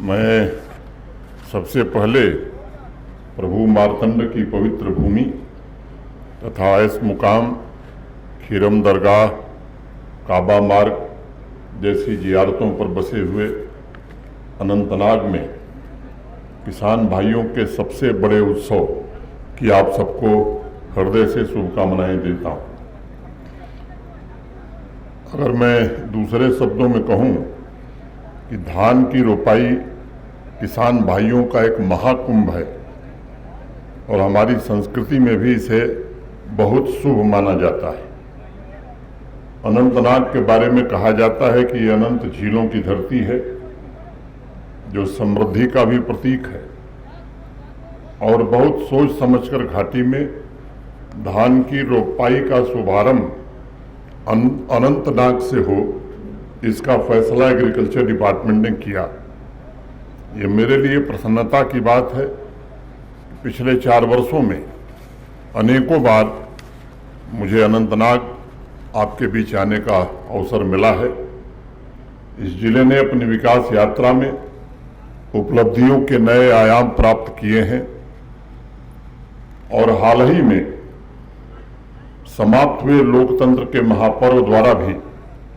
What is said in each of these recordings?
मैं सबसे पहले प्रभु मार्तंड की पवित्र भूमि तथा इस मुकाम खीरम दरगाह काबा मार्ग जैसी जियारतों पर बसे हुए अनंतनाग में किसान भाइयों के सबसे बड़े उत्सव की आप सबको हृदय से शुभकामनाएं देता हूं। अगर मैं दूसरे शब्दों में कहूं कि धान की रोपाई किसान भाइयों का एक महाकुंभ है और हमारी संस्कृति में भी इसे बहुत शुभ माना जाता है। अनंतनाग के बारे में कहा जाता है कि ये अनंत झीलों की धरती है जो समृद्धि का भी प्रतीक है और बहुत सोच समझकर घाटी में धान की रोपाई का शुभारंभ अनंतनाग से हो, इसका फैसला एग्रीकल्चर डिपार्टमेंट ने किया। ये मेरे लिए प्रसन्नता की बात है। पिछले 4 वर्षों में अनेकों बार मुझे अनंतनाग आपके बीच आने का अवसर मिला है। इस जिले ने अपनी विकास यात्रा में उपलब्धियों के नए आयाम प्राप्त किए हैं और हाल ही में समाप्त हुए लोकतंत्र के महापर्व द्वारा भी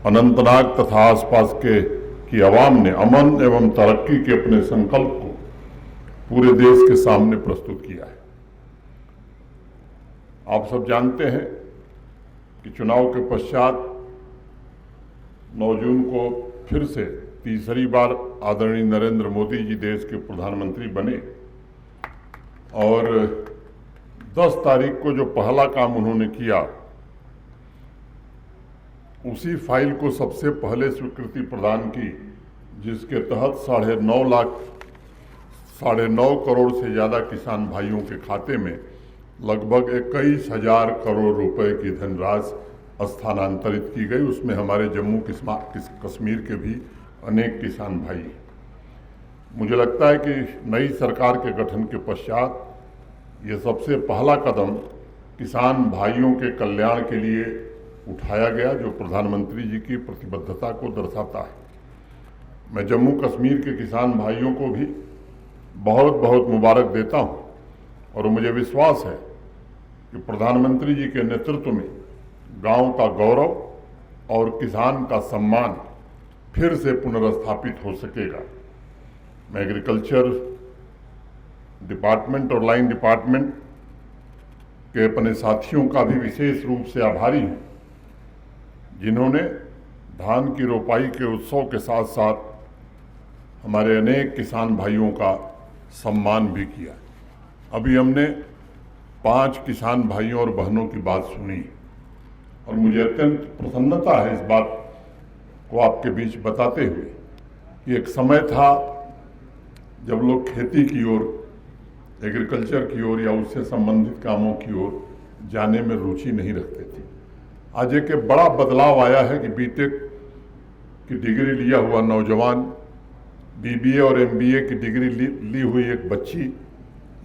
अनंतनाग तथा आसपास की आवाम ने अमन एवं तरक्की के अपने संकल्प को पूरे देश के सामने प्रस्तुत किया है। आप सब जानते हैं कि चुनाव के पश्चात 9 जून को फिर से तीसरी बार आदरणीय नरेंद्र मोदी जी देश के प्रधानमंत्री बने और 10 तारीख को जो पहला काम उन्होंने किया, उसी फाइल को सबसे पहले स्वीकृति प्रदान की, जिसके तहत 9.5 करोड़ से ज़्यादा किसान भाइयों के खाते में लगभग 21,000 करोड़ रुपए की धनराशि स्थानांतरित की गई। उसमें हमारे जम्मू कश्मीर के भी अनेक किसान भाई। मुझे लगता है कि नई सरकार के गठन के पश्चात ये सबसे पहला कदम किसान भाइयों के कल्याण के लिए उठाया गया, जो प्रधानमंत्री जी की प्रतिबद्धता को दर्शाता है। मैं जम्मू कश्मीर के किसान भाइयों को भी बहुत बहुत मुबारक देता हूं और मुझे विश्वास है कि प्रधानमंत्री जी के नेतृत्व में गांव का गौरव और किसान का सम्मान फिर से पुनर्स्थापित हो सकेगा। मैं एग्रीकल्चर डिपार्टमेंट और लाइन डिपार्टमेंट के अपने साथियों का भी विशेष रूप से आभारी हूं, जिन्होंने धान की रोपाई के उत्सव के साथ साथ हमारे अनेक किसान भाइयों का सम्मान भी किया। अभी हमने 5 किसान भाइयों और बहनों की बात सुनी और मुझे अत्यंत प्रसन्नता है इस बात को आपके बीच बताते हुए कि एक समय था जब लोग खेती की ओर, एग्रीकल्चर की ओर या उससे संबंधित कामों की ओर जाने में रुचि नहीं रखते थे। आज एक बड़ा बदलाव आया है कि बीटेक की डिग्री लिया हुआ नौजवान, बीबीए और एमबीए की डिग्री ली हुई एक बच्ची,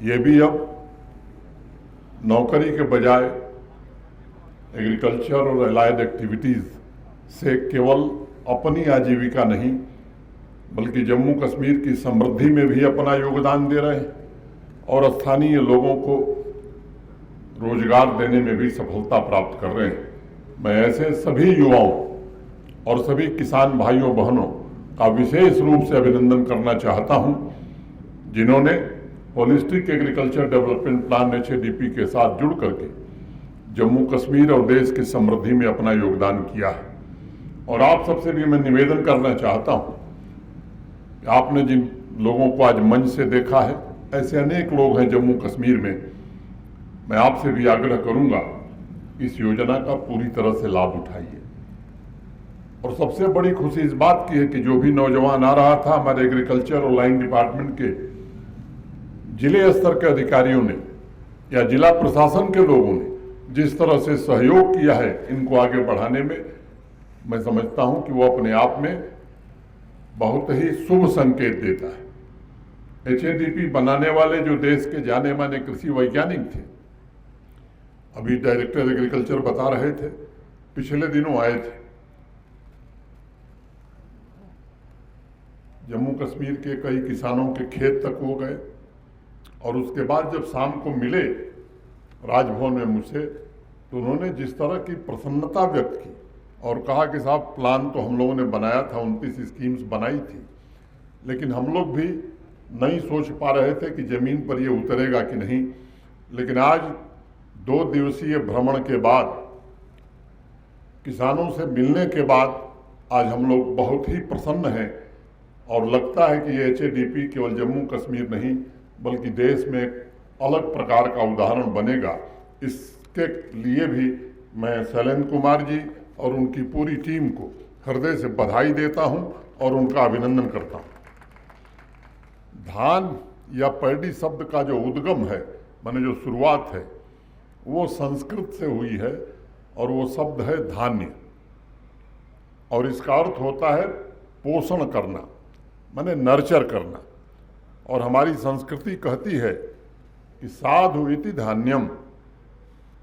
ये भी अब नौकरी के बजाय एग्रीकल्चर और अलाइड एक्टिविटीज़ से केवल अपनी आजीविका नहीं बल्कि जम्मू कश्मीर की समृद्धि में भी अपना योगदान दे रहे हैं और स्थानीय लोगों को रोजगार देने में भी सफलता प्राप्त कर रहे हैं। मैं ऐसे सभी युवाओं और सभी किसान भाइयों बहनों का विशेष रूप से अभिनंदन करना चाहता हूं, जिन्होंने holistic agriculture development plan HADP के साथ जुड़ करके जम्मू कश्मीर और देश की समृद्धि में अपना योगदान किया है। और आप सबसे भी मैं निवेदन करना चाहता हूं कि आपने जिन लोगों को आज मंच से देखा है, ऐसे अनेक लोग हैं जम्मू कश्मीर में। मैं आपसे भी आग्रह करूंगा, इस योजना का पूरी तरह से लाभ उठाइए। और सबसे बड़ी खुशी इस बात की है कि जो भी नौजवान आ रहा था, हमारे एग्रीकल्चर और लाइन डिपार्टमेंट के जिले स्तर के अधिकारियों ने या जिला प्रशासन के लोगों ने जिस तरह से सहयोग किया है इनको आगे बढ़ाने में, मैं समझता हूं कि वो अपने आप में बहुत ही शुभ संकेत देता है। HADP बनाने वाले जो देश के जाने माने कृषि वैज्ञानिक थे, अभी डायरेक्टर एग्रीकल्चर बता रहे थे, पिछले दिनों आए थे। जम्मू कश्मीर के कई किसानों के खेत तक वो गए और उसके बाद जब शाम को मिले राजभवन में मुझसे, तो उन्होंने जिस तरह की प्रसन्नता व्यक्त की और कहा कि साहब प्लान तो हम लोगों ने बनाया था, 29 स्कीम्स बनाई थी, लेकिन हम लोग भी नहीं सोच पा रहे थे कि ज़मीन पर ये उतरेगा कि नहीं। लेकिन आज 2 दिवसीय भ्रमण के बाद, किसानों से मिलने के बाद आज हम लोग बहुत ही प्रसन्न हैं और लगता है कि ये HADP केवल जम्मू कश्मीर नहीं बल्कि देश में एक अलग प्रकार का उदाहरण बनेगा। इसके लिए भी मैं शैलेंद्र कुमार जी और उनकी पूरी टीम को हृदय से बधाई देता हूं और उनका अभिनंदन करता हूं। धान या पैडी शब्द का जो उद्गम है, माने जो शुरुआत है, वो संस्कृत से हुई है और वो शब्द है धान्य, और इसका अर्थ होता है पोषण करना, माने नर्चर करना। और हमारी संस्कृति कहती है कि साधु इति धान्यम,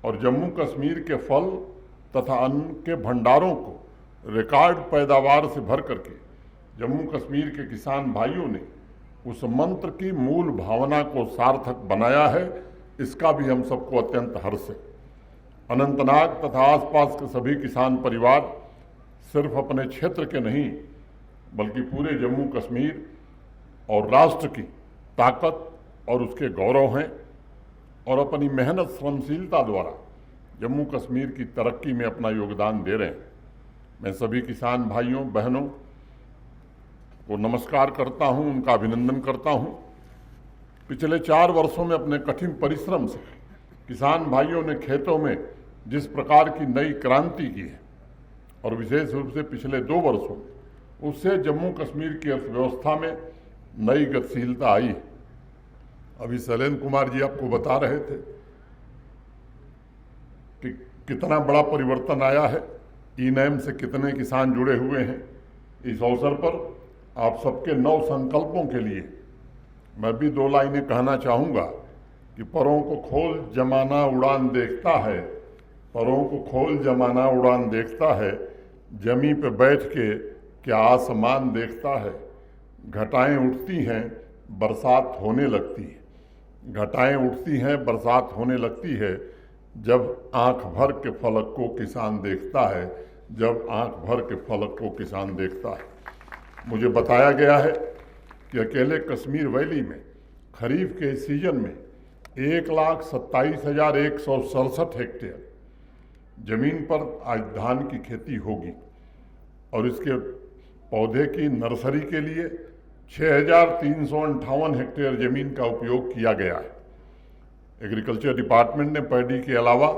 और जम्मू कश्मीर के फल तथा अन्न के भंडारों को रिकॉर्ड पैदावार से भर करके जम्मू कश्मीर के किसान भाइयों ने उस मंत्र की मूल भावना को सार्थक बनाया है। इसका भी हम सबको अत्यंत हर्ष है। अनंतनाग तथा आसपास के सभी किसान परिवार सिर्फ अपने क्षेत्र के नहीं बल्कि पूरे जम्मू कश्मीर और राष्ट्र की ताकत और उसके गौरव हैं और अपनी मेहनत श्रमशीलता द्वारा जम्मू कश्मीर की तरक्की में अपना योगदान दे रहे हैं। मैं सभी किसान भाइयों बहनों को नमस्कार करता हूं, उनका अभिनंदन करता हूं। पिछले 4 वर्षों में अपने कठिन परिश्रम से किसान भाइयों ने खेतों में जिस प्रकार की नई क्रांति की है और विशेष रूप से पिछले 2 वर्षों में उससे जम्मू कश्मीर की अर्थव्यवस्था में नई गतिशीलता आई है। अभी शैलेंद्र कुमार जी आपको बता रहे थे कि कितना बड़ा परिवर्तन आया है, ई-नैम से कितने किसान जुड़े हुए हैं। इस अवसर पर आप सबके नव संकल्पों के लिए मैं भी 2 लाइनें कहना चाहूँगा कि परों को खोल जमाना उड़ान देखता है, परों को खोल जमाना उड़ान देखता है, जमी पे बैठ के क्या आसमान देखता है। घटाएं उठती हैं बरसात होने लगती है, घटाएं उठती हैं बरसात होने लगती है, जब आंख भर के फलक को किसान देखता है, जब आंख भर के फलक को किसान देखता है। मुझे बताया गया है कि अकेले कश्मीर वैली में खरीफ के सीजन में 1,27,167 हेक्टेयर जमीन पर आज धान की खेती होगी और इसके पौधे की नर्सरी के लिए 6,358 हेक्टेयर जमीन का उपयोग किया गया है। एग्रीकल्चर डिपार्टमेंट ने पैडी के अलावा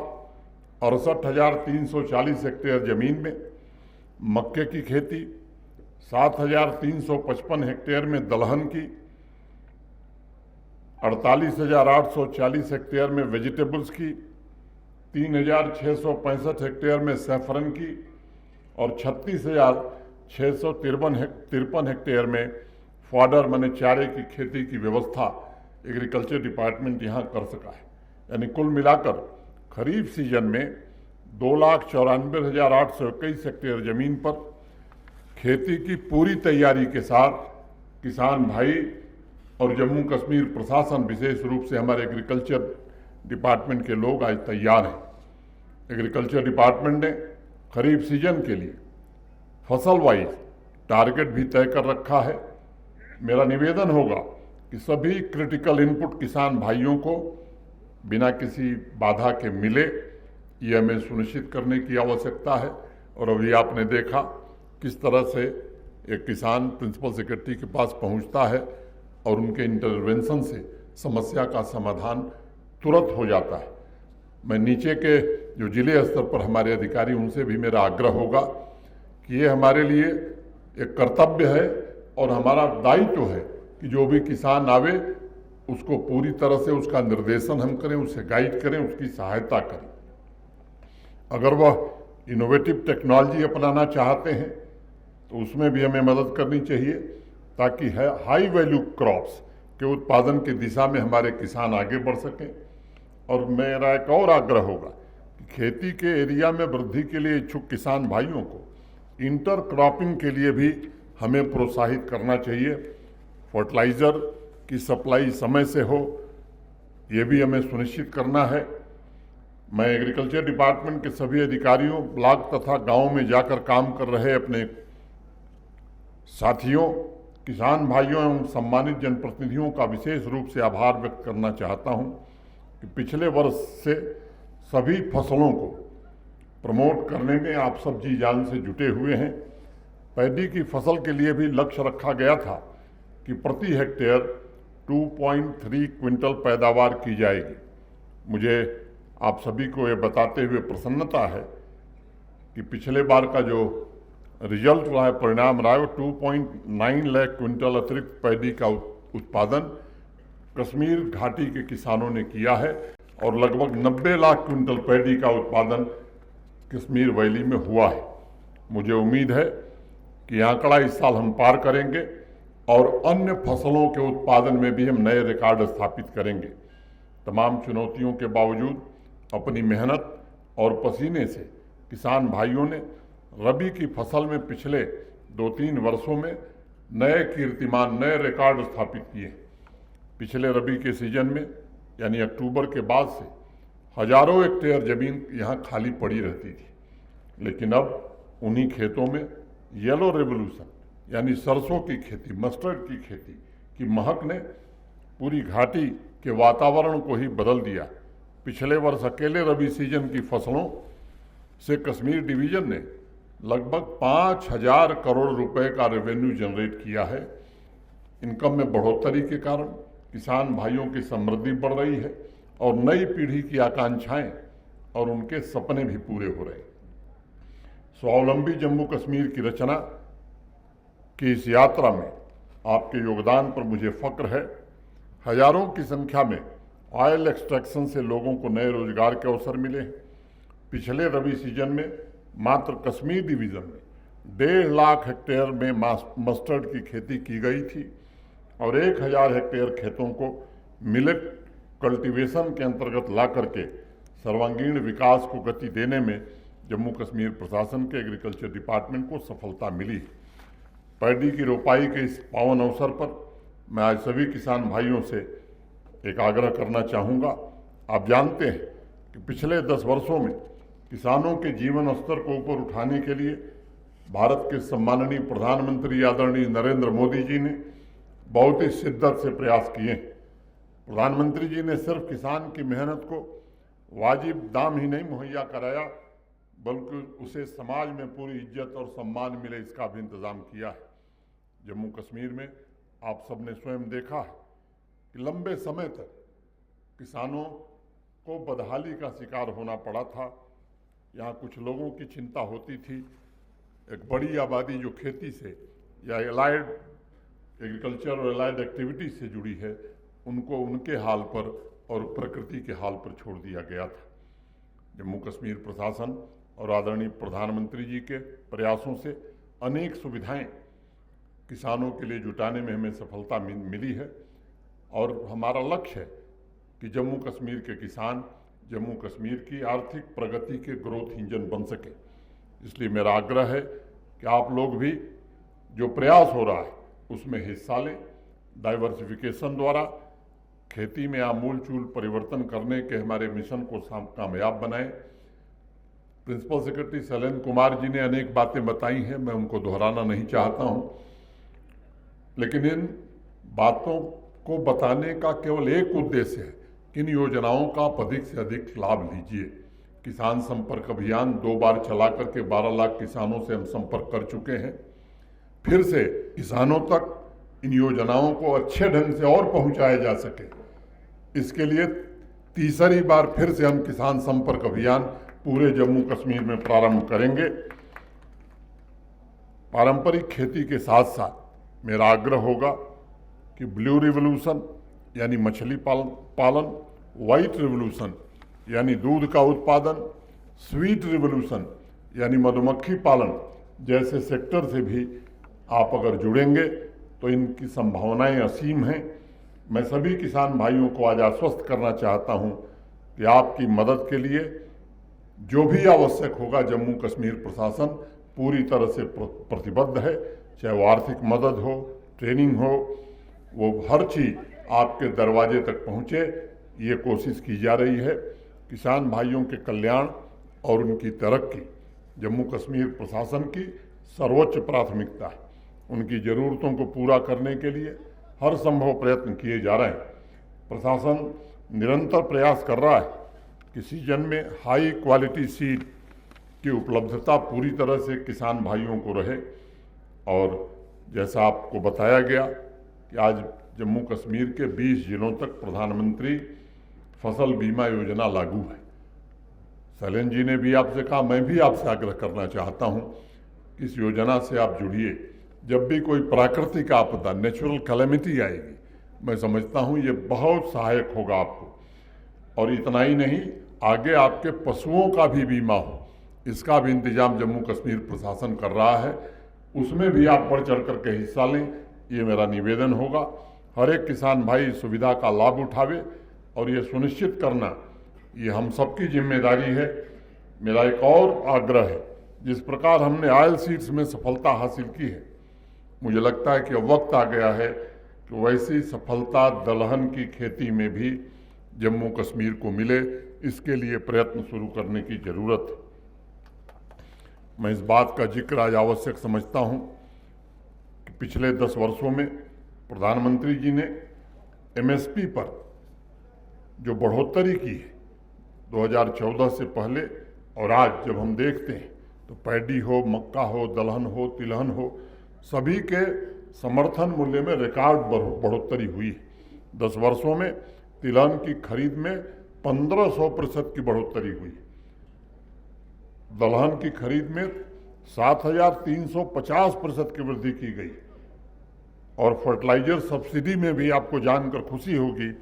68,340 हेक्टेयर जमीन में मक्के की खेती, 7,355 हेक्टेयर में दलहन की, 48,840 हेक्टेयर में वेजिटेबल्स की, 3,665 हेक्टेयर में सैफरन की और 36,653 हेक्टेयर में फॉडर माने चारे की खेती की व्यवस्था एग्रीकल्चर डिपार्टमेंट यहाँ कर सका है। यानी कुल मिलाकर खरीफ सीजन में 2,94,821 हेक्टेयर जमीन पर खेती की पूरी तैयारी के साथ किसान भाई और जम्मू कश्मीर प्रशासन, विशेष रूप से हमारे एग्रीकल्चर डिपार्टमेंट के लोग आज तैयार हैं। एग्रीकल्चर डिपार्टमेंट ने खरीफ सीजन के लिए फसल वाइज टारगेट भी तय कर रखा है। मेरा निवेदन होगा कि सभी क्रिटिकल इनपुट किसान भाइयों को बिना किसी बाधा के मिले, ये हमें सुनिश्चित करने की आवश्यकता है। और अभी आपने देखा किस तरह से एक किसान प्रिंसिपल सेक्रेटरी के पास पहुंचता है और उनके इंटरवेंशन से समस्या का समाधान तुरंत हो जाता है। मैं नीचे के जो जिले स्तर पर हमारे अधिकारी, उनसे भी मेरा आग्रह होगा कि ये हमारे लिए एक कर्तव्य है और हमारा दायित्व है कि जो भी किसान आवे उसको पूरी तरह से उसका निर्देशन हम करें, उसे गाइड करें, उसकी सहायता करें। अगर वह इनोवेटिव टेक्नोलॉजी अपनाना चाहते हैं तो उसमें भी हमें मदद करनी चाहिए ताकि हाई वैल्यू क्रॉप्स के उत्पादन की दिशा में हमारे किसान आगे बढ़ सकें। और मेरा एक और आग्रह होगा कि खेती के एरिया में वृद्धि के लिए इच्छुक किसान भाइयों को इंटर क्रॉपिंग के लिए भी हमें प्रोत्साहित करना चाहिए। फर्टिलाइज़र की सप्लाई समय से हो, ये भी हमें सुनिश्चित करना है। मैं एग्रीकल्चर डिपार्टमेंट के सभी अधिकारियों, ब्लॉक तथा गांव में जाकर काम कर रहे अपने साथियों, किसान भाइयों एवं सम्मानित जनप्रतिनिधियों का विशेष रूप से आभार व्यक्त करना चाहता हूं कि पिछले वर्ष से सभी फसलों को प्रमोट करने में आप सब जी जान से जुटे हुए हैं। पैडी की फसल के लिए भी लक्ष्य रखा गया था कि प्रति हेक्टेयर 2.3 क्विंटल पैदावार की जाएगी। मुझे आप सभी को ये बताते हुए प्रसन्नता है कि पिछले बार का जो रिजल्ट रहा है, परिणाम रहा है, 2.9 लाख क्विंटल अतिरिक्त पैडी का उत्पादन कश्मीर घाटी के किसानों ने किया है और लगभग 90 लाख क्विंटल पैडी का उत्पादन कश्मीर वैली में हुआ है। मुझे उम्मीद है कि आंकड़ा इस साल हम पार करेंगे और अन्य फसलों के उत्पादन में भी हम नए रिकॉर्ड स्थापित करेंगे। तमाम चुनौतियों के बावजूद अपनी मेहनत और पसीने से किसान भाइयों ने रबी की फसल में पिछले 2-3 वर्षों में नए कीर्तिमान, नए रिकॉर्ड स्थापित किए। पिछले रबी के सीजन में यानी अक्टूबर के बाद से हजारों हेक्टेयर जमीन यहाँ खाली पड़ी रहती थी, लेकिन अब उन्हीं खेतों में येलो रेवोल्यूशन यानी सरसों की खेती, मस्टर्ड की खेती की महक ने पूरी घाटी के वातावरण को ही बदल दिया। पिछले वर्ष अकेले रबी सीजन की फसलों से कश्मीर डिवीजन ने लगभग 5,000 करोड़ रुपए का रेवेन्यू जनरेट किया है। इनकम में बढ़ोतरी के कारण किसान भाइयों की समृद्धि बढ़ रही है और नई पीढ़ी की आकांक्षाएं और उनके सपने भी पूरे हो रहे हैं। स्वावलंबी जम्मू कश्मीर की रचना की इस यात्रा में आपके योगदान पर मुझे फक्र है। हजारों की संख्या में ऑयल एक्सट्रैक्शन से लोगों को नए रोजगार के अवसर मिले हैं। पिछले रबी सीजन में मात्र कश्मीर डिवीजन में 1.5 लाख हेक्टेयर में मस्टर्ड की खेती की गई थी और 1,000 हेक्टेयर खेतों को मिलेट कल्टीवेशन के अंतर्गत ला करके सर्वांगीण विकास को गति देने में जम्मू कश्मीर प्रशासन के एग्रीकल्चर डिपार्टमेंट को सफलता मिली। पैडी की रोपाई के इस पावन अवसर पर मैं आज सभी किसान भाइयों से एक आग्रह करना चाहूँगा। आप जानते हैं कि पिछले 10 वर्षों में किसानों के जीवन स्तर को ऊपर उठाने के लिए भारत के सम्माननीय प्रधानमंत्री आदरणीय नरेंद्र मोदी जी ने बहुत ही शिद्दत से प्रयास किए। प्रधानमंत्री जी ने सिर्फ किसान की मेहनत को वाजिब दाम ही नहीं मुहैया कराया, बल्कि उसे समाज में पूरी इज्जत और सम्मान मिले इसका भी इंतज़ाम किया है। जम्मू कश्मीर में आप सबने स्वयं देखा है कि लंबे समय तक किसानों को बदहाली का शिकार होना पड़ा था। यहाँ कुछ लोगों की चिंता होती थी, एक बड़ी आबादी जो खेती से या एलाइड एग्रीकल्चर और एलाइड एक्टिविटी से जुड़ी है, उनको उनके हाल पर और प्रकृति के हाल पर छोड़ दिया गया था। जम्मू कश्मीर प्रशासन और आदरणीय प्रधानमंत्री जी के प्रयासों से अनेक सुविधाएं किसानों के लिए जुटाने में हमें सफलता मिली है और हमारा लक्ष्य है कि जम्मू कश्मीर के किसान जम्मू कश्मीर की आर्थिक प्रगति के ग्रोथ इंजन बन सके। इसलिए मेरा आग्रह है कि आप लोग भी जो प्रयास हो रहा है उसमें हिस्सा लें। डाइवर्सिफिकेशन द्वारा खेती में आमूलचूल परिवर्तन करने के हमारे मिशन को कामयाब बनाएं। प्रिंसिपल सेक्रेटरी शैलेंद्र कुमार जी ने अनेक बातें बताई हैं, मैं उनको दोहराना नहीं चाहता हूं, लेकिन इन बातों को बताने का केवल एक उद्देश्य है कि इन योजनाओं का आप अधिक से अधिक लाभ लीजिए। किसान संपर्क अभियान 2 बार चला करके 12 लाख किसानों से हम संपर्क कर चुके हैं। फिर से किसानों तक इन योजनाओं को अच्छे ढंग से और पहुंचाया जा सके, इसके लिए तीसरी बार फिर से हम किसान संपर्क अभियान पूरे जम्मू कश्मीर में प्रारंभ करेंगे। पारंपरिक खेती के साथ साथ मेरा आग्रह होगा कि ब्लू रिवोल्यूशन यानी मछली पालन, व्हाइट रिवोल्यूशन यानी दूध का उत्पादन, स्वीट रिवोल्यूशन यानी मधुमक्खी पालन जैसे सेक्टर से भी आप अगर जुड़ेंगे तो इनकी संभावनाएं असीम हैं। मैं सभी किसान भाइयों को आज आश्वस्त करना चाहता हूं कि आपकी मदद के लिए जो भी आवश्यक होगा जम्मू कश्मीर प्रशासन पूरी तरह से प्रतिबद्ध है। चाहे वो आर्थिक मदद हो, ट्रेनिंग हो, वो हर चीज़ आपके दरवाजे तक पहुँचे, ये कोशिश की जा रही है। किसान भाइयों के कल्याण और उनकी तरक्की जम्मू कश्मीर प्रशासन की सर्वोच्च प्राथमिकता है। उनकी ज़रूरतों को पूरा करने के लिए हर संभव प्रयत्न किए जा रहे हैं। प्रशासन निरंतर प्रयास कर रहा है कि सीजन में हाई क्वालिटी सीड की उपलब्धता पूरी तरह से किसान भाइयों को रहे। और जैसा आपको बताया गया कि आज जम्मू कश्मीर के 20 जिलों तक प्रधानमंत्री फसल बीमा योजना लागू है। शैलेंद्र जी ने भी आपसे कहा, मैं भी आपसे आग्रह करना चाहता हूं कि इस योजना से आप जुड़िए। जब भी कोई प्राकृतिक आपदा, नेचुरल कैलेमिटी आएगी, मैं समझता हूं ये बहुत सहायक होगा आपको। और इतना ही नहीं, आगे आपके पशुओं का भी बीमा हो, इसका भी इंतजाम जम्मू कश्मीर प्रशासन कर रहा है। उसमें भी आप बढ़ चढ़ करके हिस्सा लें, ये मेरा निवेदन होगा। हर एक किसान भाई इस सुविधा का लाभ उठावे और ये सुनिश्चित करना, ये हम सबकी जिम्मेदारी है। मेरा एक और आग्रह है, जिस प्रकार हमने ऑयल सीड्स में सफलता हासिल की है, मुझे लगता है कि वक्त आ गया है कि वैसी सफलता दलहन की खेती में भी जम्मू कश्मीर को मिले। इसके लिए प्रयत्न शुरू करने की ज़रूरत है। मैं इस बात का जिक्र आज आवश्यक समझता हूं कि पिछले 10 वर्षों में प्रधानमंत्री जी ने एमएसपी पर जो बढ़ोतरी की है 2014 से पहले और आज जब हम देखते हैं तो पैडी हो, मक्का हो, दलहन हो, तिलहन हो, सभी के समर्थन मूल्य में रिकॉर्ड बढ़ोतरी हुई है। 10 वर्षों में तिलहन की खरीद में 1500% की बढ़ोतरी हुई। दलहन की खरीद में 7350% की वृद्धि की गई। और फर्टिलाइजर सब्सिडी में भी आपको जानकर खुशी होगी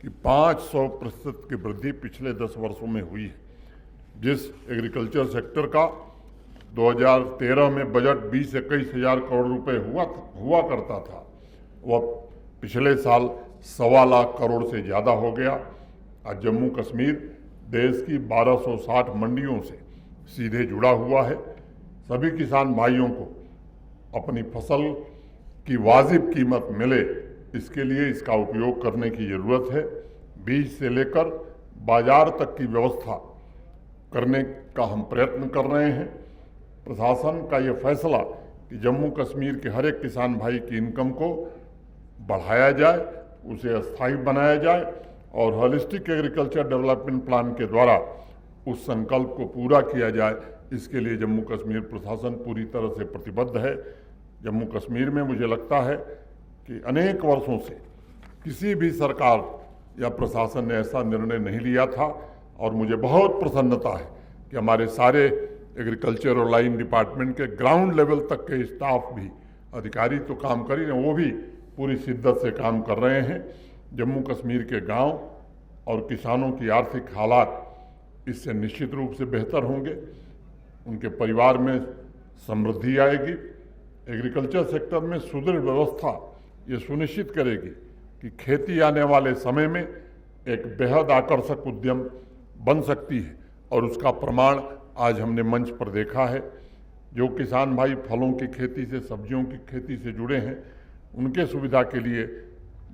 कि 500% की वृद्धि पिछले 10 वर्षों में हुई है। जिस एग्रीकल्चर सेक्टर का 2013 में बजट 20-21 हज़ार करोड़ रुपए हुआ करता था, वह पिछले साल 1.25 लाख करोड़ से ज़्यादा हो गया। आज जम्मू कश्मीर देश की 1260 मंडियों से सीधे जुड़ा हुआ है। सभी किसान भाइयों को अपनी फसल की वाजिब कीमत मिले, इसके लिए इसका उपयोग करने की ज़रूरत है। बीज से लेकर बाजार तक की व्यवस्था करने का हम प्रयत्न कर रहे हैं। प्रशासन का ये फैसला कि जम्मू कश्मीर के हर एक किसान भाई की इनकम को बढ़ाया जाए, उसे स्थायी बनाया जाए और होलिस्टिक एग्रीकल्चर डेवलपमेंट प्लान के द्वारा उस संकल्प को पूरा किया जाए, इसके लिए जम्मू कश्मीर प्रशासन पूरी तरह से प्रतिबद्ध है। जम्मू कश्मीर में मुझे लगता है कि अनेक वर्षों से किसी भी सरकार या प्रशासन ने ऐसा निर्णय नहीं लिया था और मुझे बहुत प्रसन्नता है कि हमारे सारे एग्रीकल्चर और लाइन डिपार्टमेंट के ग्राउंड लेवल तक के स्टाफ भी, अधिकारी तो काम कर ही रहे, वो भी पूरी शिद्दत से काम कर रहे हैं। जम्मू कश्मीर के गांव और किसानों की आर्थिक हालात इससे निश्चित रूप से बेहतर होंगे, उनके परिवार में समृद्धि आएगी। एग्रीकल्चर सेक्टर में सुदृढ़ व्यवस्था ये सुनिश्चित करेगी कि खेती आने वाले समय में एक बेहद आकर्षक उद्यम बन सकती है और उसका प्रमाण आज हमने मंच पर देखा है। जो किसान भाई फलों की खेती से, सब्जियों की खेती से जुड़े हैं, उनके सुविधा के लिए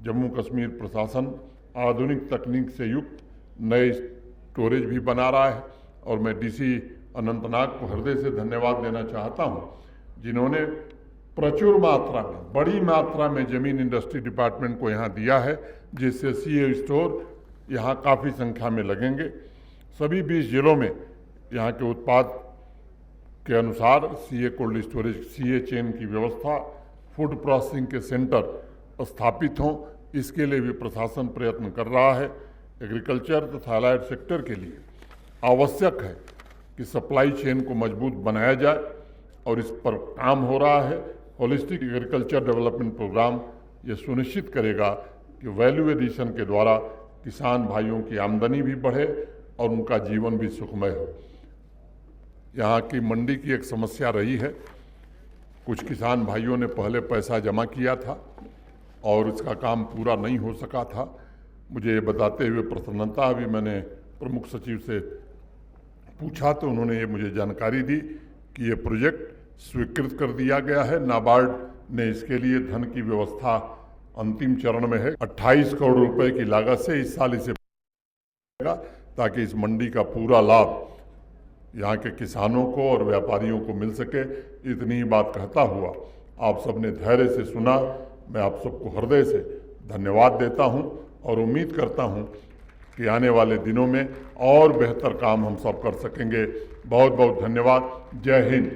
जम्मू कश्मीर प्रशासन आधुनिक तकनीक से युक्त नए स्टोरेज भी बना रहा है। और मैं डीसी अनंतनाग को हृदय से धन्यवाद देना चाहता हूं, जिन्होंने प्रचुर मात्रा में, बड़ी मात्रा में ज़मीन इंडस्ट्री डिपार्टमेंट को यहाँ दिया है, जिससे सीए स्टोर यहाँ काफ़ी संख्या में लगेंगे। सभी 20 जिलों में यहाँ के उत्पाद के अनुसार CA cold storage, CA chain की व्यवस्था, फूड प्रोसेसिंग के सेंटर स्थापित हों, इसके लिए भी प्रशासन प्रयत्न कर रहा है। एग्रीकल्चर तथा अलाइड सेक्टर के लिए आवश्यक है कि सप्लाई चेन को मजबूत बनाया जाए और इस पर काम हो रहा है। होलिस्टिक एग्रीकल्चर डेवलपमेंट प्रोग्राम ये सुनिश्चित करेगा कि वैल्यू एडिशन के द्वारा किसान भाइयों की आमदनी भी बढ़े और उनका जीवन भी सुखमय हो। यहाँ की मंडी की एक समस्या रही है, कुछ किसान भाइयों ने पहले पैसा जमा किया था और इसका काम पूरा नहीं हो सका था। मुझे ये बताते हुए प्रसन्नता, अभी मैंने प्रमुख सचिव से पूछा तो उन्होंने ये मुझे जानकारी दी कि ये प्रोजेक्ट स्वीकृत कर दिया गया है। नाबार्ड ने इसके लिए धन की व्यवस्था अंतिम चरण में है। 28 करोड़ रुपए की लागत से इस साल इसे ताकि इस मंडी का पूरा लाभ यहाँ के किसानों को और व्यापारियों को मिल सके। इतनी ही बात कहता हुआ आप सबने धैर्य से सुना, मैं आप सबको हृदय से धन्यवाद देता हूँ और उम्मीद करता हूँ कि आने वाले दिनों में और बेहतर काम हम सब कर सकेंगे। बहुत बहुत धन्यवाद। जय हिंद।